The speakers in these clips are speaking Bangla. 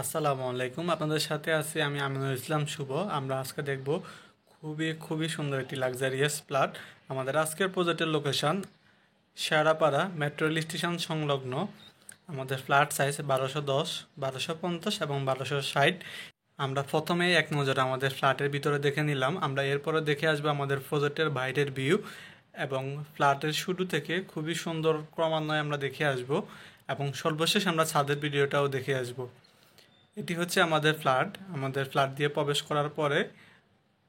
আসসালামু আলাইকুম, আপনাদের সাথে আছি আমি আমিনুল ইসলাম শুভ। আমরা আজকে দেখব খুবই সুন্দর একটি লাক্সারিয়াস ফ্ল্যাট। আমাদের আজকের প্রজেক্টের location Shewrapara metro rail station সংলগ্ন। আমাদের ফ্ল্যাট সাইজ 1210, 1250 এবং 1260। আমরা প্রথমেই এক নজরে আমাদের ফ্ল্যাটের ভিতরে দেখে নিলাম। আমরা এরপরে দেখে আসবো আমাদের প্রজেক্টের বাইরের ভিউ এবং ফ্ল্যাটের শুরু থেকে খুবই সুন্দর ক্রমান্বয়ে আমরা দেখে আসব এবং সর্বশেষ আমরা ছাদের ভিডিওটাও দেখে আসব। এটি হচ্ছে আমাদের ফ্ল্যাট। আমাদের ফ্ল্যাট দিয়ে প্রবেশ করার পরে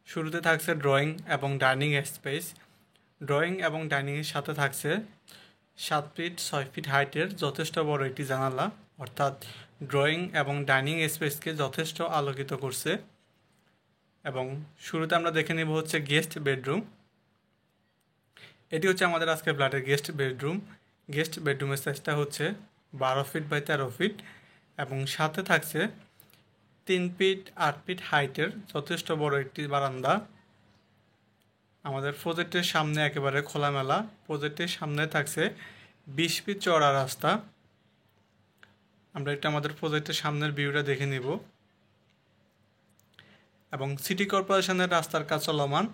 শুরুতে থাকছে ড্রয়িং এবং ডাইনিং স্পেস। ড্রয়িং এবং ডাইনিংয়ের সাথে থাকছে 7 ফিট 6 ফিট হাইটের যথেষ্ট বড় একটি জানালা, অর্থাৎ ড্রয়িং এবং ডাইনিং স্পেসকে যথেষ্ট আলোকিত করছে। এবং শুরুতে আমরা দেখে নেব হচ্ছে গেস্ট বেডরুম। এটি হচ্ছে আমাদের আজকের ফ্ল্যাটের গেস্ট বেডরুম। গেস্ট বেডরুমের সাইজটা হচ্ছে 12 ফিট বাই 13 ফিট এবং সাথে থাকছে 3 ফিট 8 ফিট হাইটের যথেষ্ট বড় একটি বারান্দা। আমাদের প্রজেক্টের সামনে একেবারে খোলামেলা। প্রজেক্টের সামনে থাকছে 20 ফিট চওড়া রাস্তা। আমরা একটু আমাদের প্রজেক্টের সামনের ভিউটা দেখে নিব। এবং সিটি কর্পোরেশনের রাস্তার কাজ চলমান,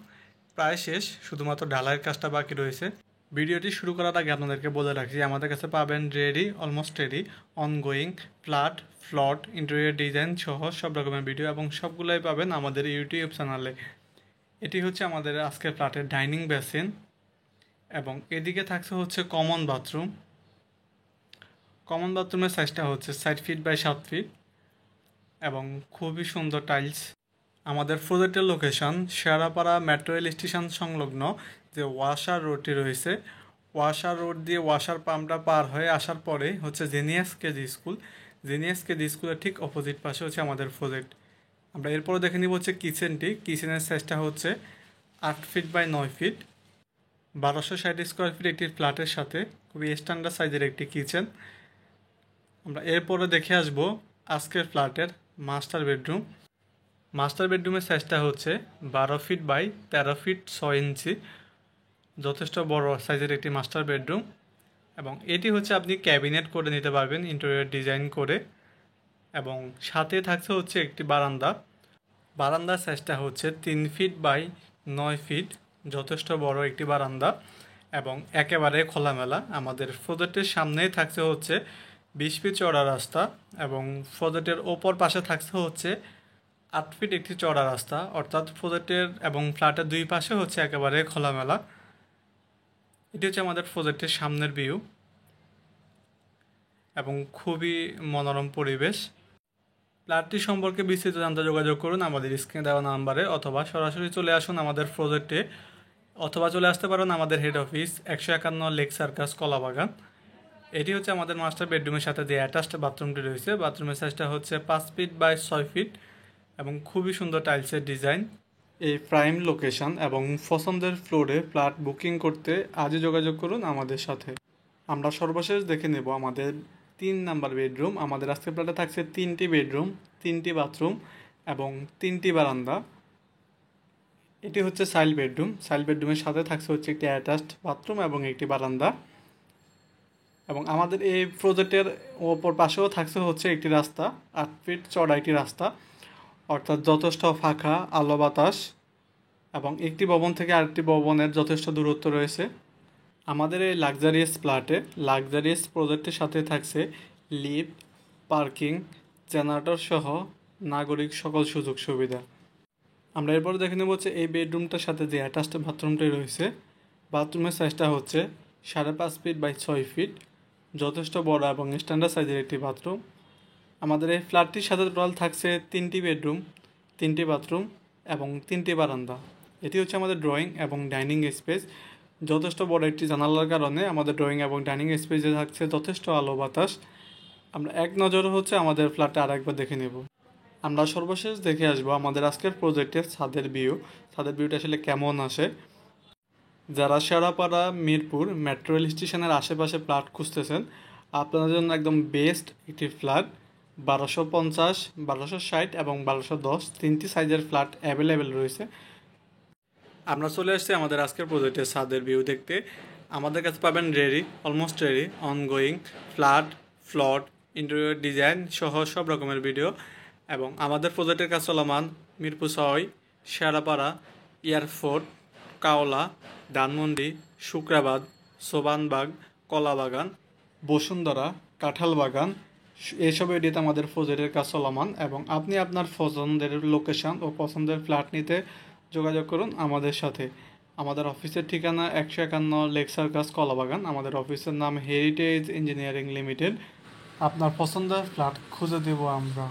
প্রায় শেষ, শুধুমাত্র ঢালাইয়ের কাজটা বাকি রয়েছে। ভিডিওটি শুরু করার আগে আপনাদেরকে বলে রাখছি, আমাদের কাছে পাবেন ready, almost ready, ongoing, flat, plot, interior design সহ সব রকমের ভিডিও এবং সবগুলোই পাবেন আমাদের ইউটিউব চ্যানেলে। এটি হচ্ছে আমাদের আজকের ফ্ল্যাটের ডাইনিং বেসিন এবং এদিকে থাকছে হচ্ছে কমন বাথরুম। কমন বাথরুমের সাইজটা হচ্ছে 4 ফিট বাই 7 ফিট এবং খুবই সুন্দর টাইলস। আমাদের প্রজেক্টের location Shewrapara metro rail station সংলগ্ন যে ওয়াসার রোডটি রয়েছে, ওয়াসার রোড দিয়ে ওয়াসার পাম্পটা পার হয়ে আসার পরে হচ্ছে genius KG school. Genius KG স্কুলের ঠিক অপোজিট পাশে হচ্ছে আমাদের প্রজেক্ট। আমরা এরপরে দেখে নিব হচ্ছে কিচেনটি। কিচেনের সাইজটা হচ্ছে 8 feet by 9 feet, 1260 square feet একটি ফ্ল্যাটের সাথে খুবই স্ট্যান্ডার্ড সাইজের একটি কিচেন। আমরা এরপরে দেখে আসব আজকের ফ্ল্যাটের মাস্টার বেডরুম। মাস্টার বেডরুমের সাইজটা হচ্ছে 12 ফিট বাই 13 ফিট 6 ইঞ্চি, যথেষ্ট বড় সাইজের একটি মাস্টার বেডরুম এবং এটি হচ্ছে আপনি ক্যাবিনেট করে নিতে পারবেন ইন্টেরিয়র ডিজাইন করে। এবং সাথে থাকছে হচ্ছে একটি বারান্দা। বারান্দার সাইজটা হচ্ছে 3 ফিট বাই 9 ফিট, যথেষ্ট বড় একটি বারান্দা এবং একেবারে খোলামেলা। আমাদের প্রজেক্টের সামনেই থাকছে হচ্ছে 20 ফিট চওড়া রাস্তা এবং প্রজেক্টের ওপর পাশে থাকছে হচ্ছে 8 ফিট একটি চওড়া রাস্তা, অর্থাৎ প্রজেক্টের এবং ফ্ল্যাটের দুই পাশে হচ্ছে একেবারে খোলামেলা। এটি হচ্ছে আমাদের প্রজেক্টের সামনের ভিউ এবং খুবই মনোরম পরিবেশ। ফ্ল্যাটটি সম্পর্কে বিস্তারিত জানতে যোগাযোগ করুন আমাদের স্ক্রিনে দেওয়া নাম্বারে, অথবা সরাসরি চলে আসুন আমাদের প্রজেক্টে, অথবা চলে আসতে পারেন আমাদের হেড অফিস 151 লেক সার্কাস কলাবাগান। এটি হচ্ছে আমাদের মাস্টার বেডরুমের সাথে যে অ্যাটাচড বাথরুমটি রয়েছে। বাথরুমের সাইজটা হচ্ছে 5 ফিট বাই 6 ফিট এবং খুবই সুন্দর টাইলসের ডিজাইন। এই প্রাইম লোকেশন এবং পছন্দের ফ্লোরে ফ্ল্যাট বুকিং করতে আজই যোগাযোগ করুন আমাদের সাথে। আমরা সর্বশেষ দেখে নেব আমাদের 3 নাম্বার বেডরুম। আমাদের আজকের ফ্ল্যাটে থাকছে 3টি বেডরুম, 3টি বাথরুম এবং 3টি বারান্দা। এটি হচ্ছে চাইল্ড বেডরুম। চাইল্ড বেডরুমের সাথে থাকছে হচ্ছে একটি অ্যাটাচড বাথরুম এবং একটি বারান্দা। এবং আমাদের এই প্রজেক্টের ওপর পাশেও থাকছে হচ্ছে একটি রাস্তা, 8 ফিট চওড়া একটি রাস্তা, অর্থাৎ যথেষ্ট ফাঁকা, আলো বাতাস এবং একটি ভবন থেকে আরেকটি ভবনের যথেষ্ট দূরত্ব রয়েছে। আমাদের এই লাক্সারিয়াস ফ্ল্যাটে লাক্সারিয়াস প্রজেক্টের সাথে থাকছে লিফট, পার্কিং, জেনারেটর সহ নাগরিক সকল সুযোগ সুবিধা। আমরা এরপর দেখে নেব হচ্ছে এই বেডরুমটার সাথে যে অ্যাটাচড বাথরুমটি রয়েছে। বাথরুমের সাইজটা হচ্ছে 5.5 ফিট বাই 6 ফিট, যথেষ্ট বড় এবং স্ট্যান্ডার্ড সাইজের একটি বাথরুম। আমাদের এই ফ্ল্যাটটির সাথে টোটাল থাকছে 3টি বেডরুম, 3টি বাথরুম এবং 3টি বারান্দা। এটি হচ্ছে আমাদের ড্রয়িং এবং ডাইনিং স্পেস। যথেষ্ট বড় একটি জানালার কারণে আমাদের ড্রয়িং এবং ডাইনিং স্পেসে থাকছে যথেষ্ট আলো বাতাস। আমরা এক নজরে হচ্ছে আমাদের ফ্ল্যাটটা আরেকবার দেখে নেব। আমরা সর্বশেষ দেখে আসবো আমাদের আজকের প্রজেক্টের ছাদের ভিউ। ছাদের ভিউটা আসলে কেমন আসে। যারা শেওড়াপাড়া মিরপুর মেট্রো রেল স্টেশনের আশেপাশে ফ্ল্যাট খুঁজতেছেন, আপনাদের জন্য একদম বেস্ট একটি ফ্ল্যাট। 1250, 1260 এবং 1210 তিনটি সাইজের ফ্ল্যাট অ্যাভেলেবেল রয়েছে। আমরা চলে আসছি আমাদের আজকের প্রজেক্টের ছাদের ভিউ দেখতে। আমাদের কাছে পাবেন ready, almost ready, ongoing, flat, plot, interior design সহ সব রকমের ভিডিও। এবং আমাদের প্রজেক্টের কাজ চলমান মিরপুর 6, শেরাপাড়া, এয়ারপোর্ট, কাওলা, ধানমন্ডি, শুক্রাবাদ, সোবানবাগ, কলাবাগান, বসুন্ধরা, কাঁঠাল বাগান, এইসব এরিয়াতে আমাদের প্রজেক্টের কাজ চলমান। এবং আপনি আপনার পছন্দের লোকেশন ও পছন্দের ফ্ল্যাট নিতে যোগাযোগ করুন আমাদের সাথে। আমাদের অফিসের ঠিকানা 151 লেক সার্কাস, কলাবাগান। আমাদের অফিসের নাম হেরিটেজ ইঞ্জিনিয়ারিং লিমিটেড। আপনার পছন্দের ফ্ল্যাট খুঁজে দেব আমরা।